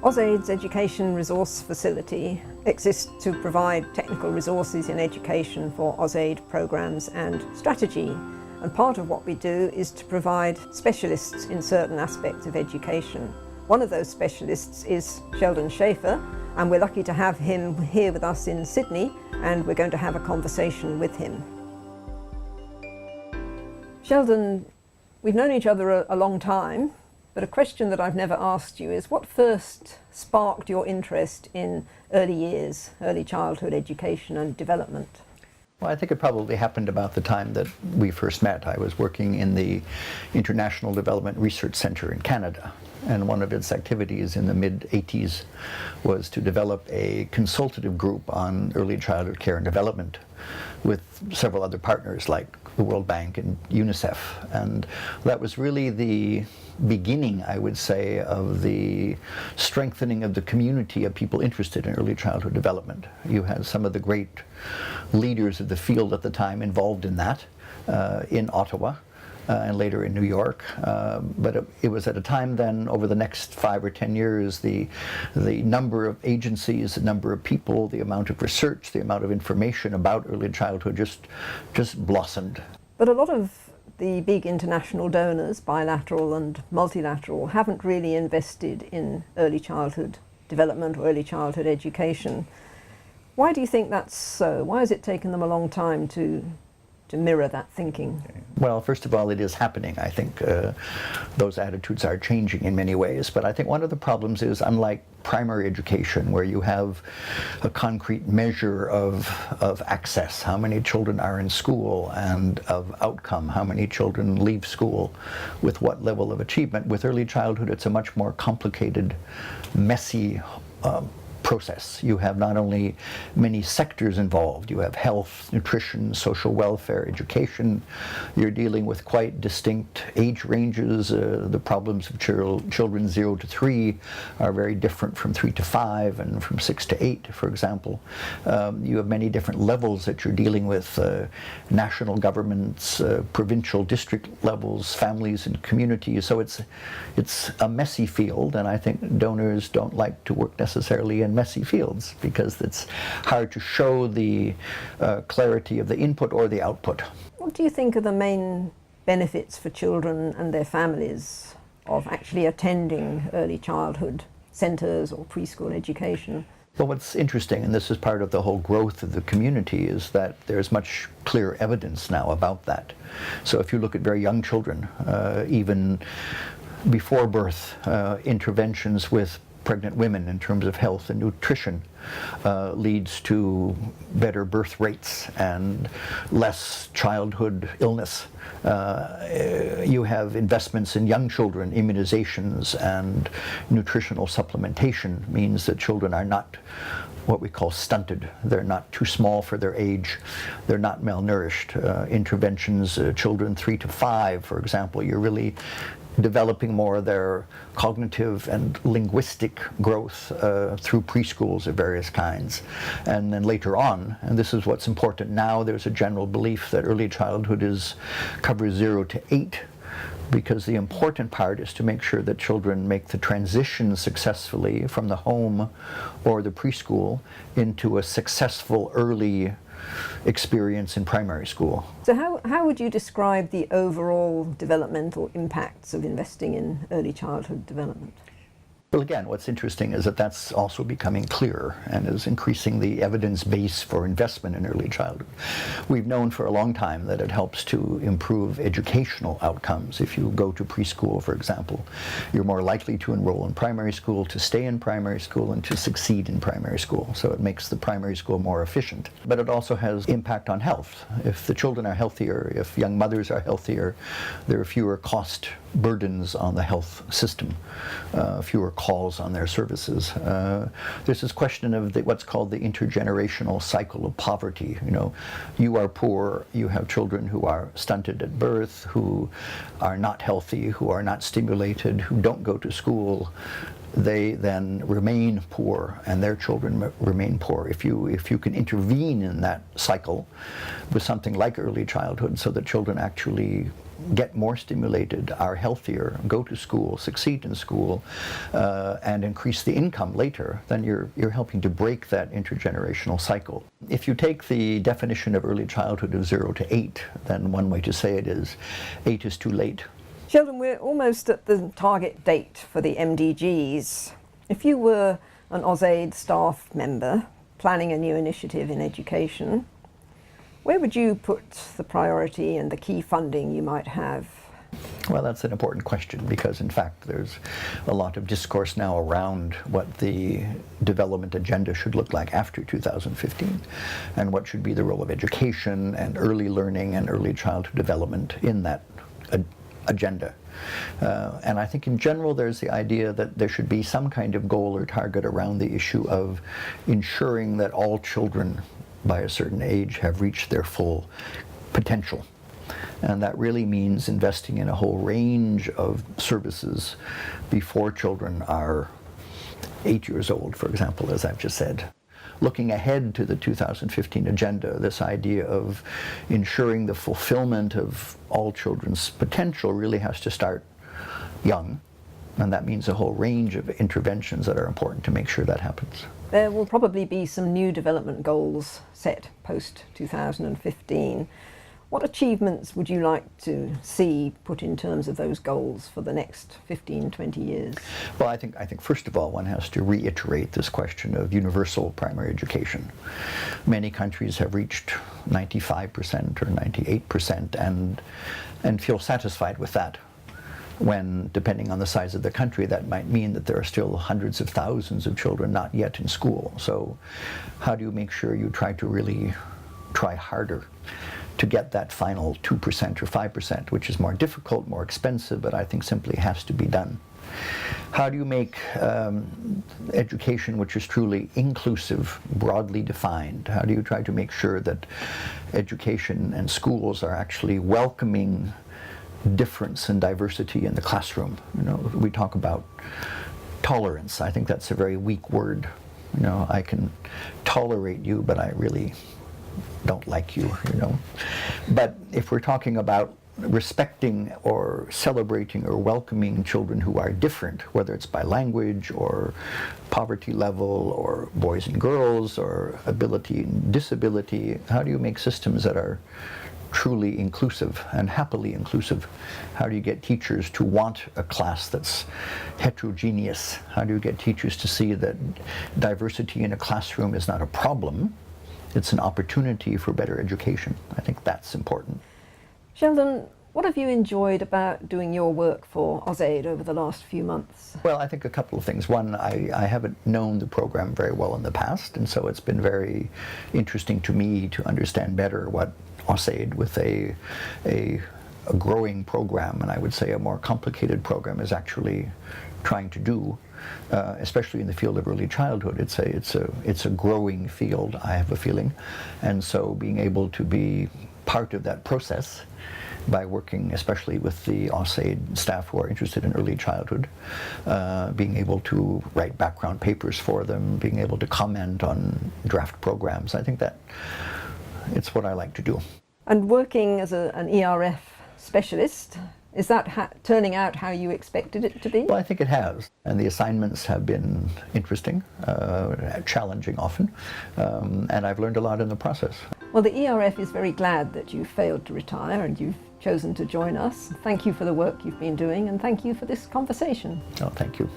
AusAid's Education Resource Facility exists to provide technical resources in education for AusAid programs and strategy. And part of what we do is to provide specialists in certain aspects of education. One of those specialists is Sheldon Shaeffer, and we're lucky to have him here with us in Sydney, and we're going to have a conversation with him. Sheldon, we've known each other a long time, but a question that I've never asked you is what first sparked your interest in early years, early childhood education and development? Well, I think it probably happened about the time that we first met. I was working in the International Development Research Centre in Canada, and one of its activities in the mid-80s was to develop a consultative group on early childhood care and development with several other partners like the World Bank and UNICEF. And that was really the beginning, I would say, of the strengthening of the community of people interested in early childhood development. You had some of the great leaders of the field at the time involved in that, in Ottawa, and later in New York. But it was at a time then, over the next 5 or 10 years, the number of agencies, the number of people, the amount of research, the amount of information about early childhood just blossomed. But a lot of the big international donors, bilateral and multilateral, haven't really invested in early childhood development or early childhood education. Why do you think that's so? Why has it taken them a long time to mirror that thinking? Well, first of all, it is happening. I think those attitudes are changing in many ways, but I think one of the problems is, unlike primary education, where you have a concrete measure of access, how many children are in school, and of outcome, how many children leave school with what level of achievement. With early childhood, it's a much more complicated, messy process. You have not only many sectors involved, you have health, nutrition, social welfare, education. You're dealing with quite distinct age ranges. The problems of children 0 to 3 are very different from 3 to 5 and from 6 to 8, for example. You have many different levels that you're dealing with, national governments, provincial district levels, families and communities. So it's a messy field, and I think donors don't like to work necessarily in messy fields because it's hard to show the clarity of the input or the output. What do you think are the main benefits for children and their families of actually attending early childhood centres or preschool education? Well, what's interesting, and this is part of the whole growth of the community, is that there's much clear evidence now about that. So if you look at very young children, even before birth, interventions with pregnant women in terms of health and nutrition leads to better birth rates and less childhood illness. You have investments in young children, immunizations and nutritional supplementation means that children are not what we call stunted. They're not too small for their age. They're not malnourished. Interventions, children 3 to 5, for example, you're really developing more of their cognitive and linguistic growth through preschools of various kinds. And then later on, and this is what's important now, there's a general belief that early childhood covers 0 to 8, because the important part is to make sure that children make the transition successfully from the home or the preschool into a successful early experience in primary school. So how would you describe the overall developmental impacts of investing in early childhood development? Well, again, what's interesting is that that's also becoming clearer and is increasing the evidence base for investment in early childhood. We've known for a long time that it helps to improve educational outcomes. If you go to preschool, for example, you're more likely to enroll in primary school, to stay in primary school, and to succeed in primary school. So it makes the primary school more efficient. But it also has impact on health. If the children are healthier, if young mothers are healthier, there are fewer cost burdens on the health system, fewer calls on their services. There's this question of what's called the intergenerational cycle of poverty. You know, you are poor, you have children who are stunted at birth, who are not healthy, who are not stimulated, who don't go to school. They then remain poor, and their children remain poor. If you can intervene in that cycle with something like early childhood so that children actually get more stimulated, are healthier, go to school, succeed in school, and increase the income later, then you're helping to break that intergenerational cycle. If you take the definition of early childhood of 0 to 8, then one way to say it is 8 is too late. Sheldon, we're almost at the target date for the MDGs. If you were an AusAid staff member planning a new initiative in education, where would you put the priority and the key funding you might have? Well, that's an important question because, in fact, there's a lot of discourse now around what the development agenda should look like after 2015 and what should be the role of education and early learning and early childhood development in that agenda. And I think in general there's the idea that there should be some kind of goal or target around the issue of ensuring that all children by a certain age have reached their full potential. And that really means investing in a whole range of services before children are 8 years old, for example, as I've just said. Looking ahead to the 2015 agenda, this idea of ensuring the fulfillment of all children's potential really has to start young, and that means a whole range of interventions that are important to make sure that happens. There will probably be some new development goals set post-2015. What achievements would you like to see put in terms of those goals for the next 15, 20 years? Well, I think first of all, one has to reiterate this question of universal primary education. Many countries have reached 95% or 98% and feel satisfied with that. When, depending on the size of the country, that might mean that there are still hundreds of thousands of children not yet in school. So how do you make sure you try to really try harder to get that final 2% or 5%, which is more difficult, more expensive, but I think simply has to be done? How do you make education which is truly inclusive, broadly defined? How do you try to make sure that education and schools are actually welcoming difference and diversity in the classroom? You know, we talk about tolerance. I think that's a very weak word. You know, I can tolerate you, but I really don't like you, you know. But if we're talking about respecting or celebrating or welcoming children who are different, whether it's by language or poverty level or boys and girls or ability and disability, how do you make systems that are truly inclusive and happily inclusive? How do you get teachers to want a class that's heterogeneous? How do you get teachers to see that diversity in a classroom is not a problem? It's an opportunity for better education. I think that's important. Sheldon, what have you enjoyed about doing your work for AusAid over the last few months? Well, I think a couple of things. One, I haven't known the program very well in the past, and so it's been very interesting to me to understand better what AusAid, with a growing program, and I would say a more complicated program, is actually trying to do. Especially in the field of early childhood, it's a growing field, I have a feeling, and so being able to be part of that process by working especially with the AusAid staff who are interested in early childhood, being able to write background papers for them, being able to comment on draft programs, I think that it's what I like to do. And working as an ERF specialist, is that turning out how you expected it to be? Well, I think it has. And the assignments have been interesting, challenging often, and I've learned a lot in the process. Well, the ERF is very glad that you failed to retire and you've chosen to join us. Thank you for the work you've been doing, and thank you for this conversation. Oh, thank you.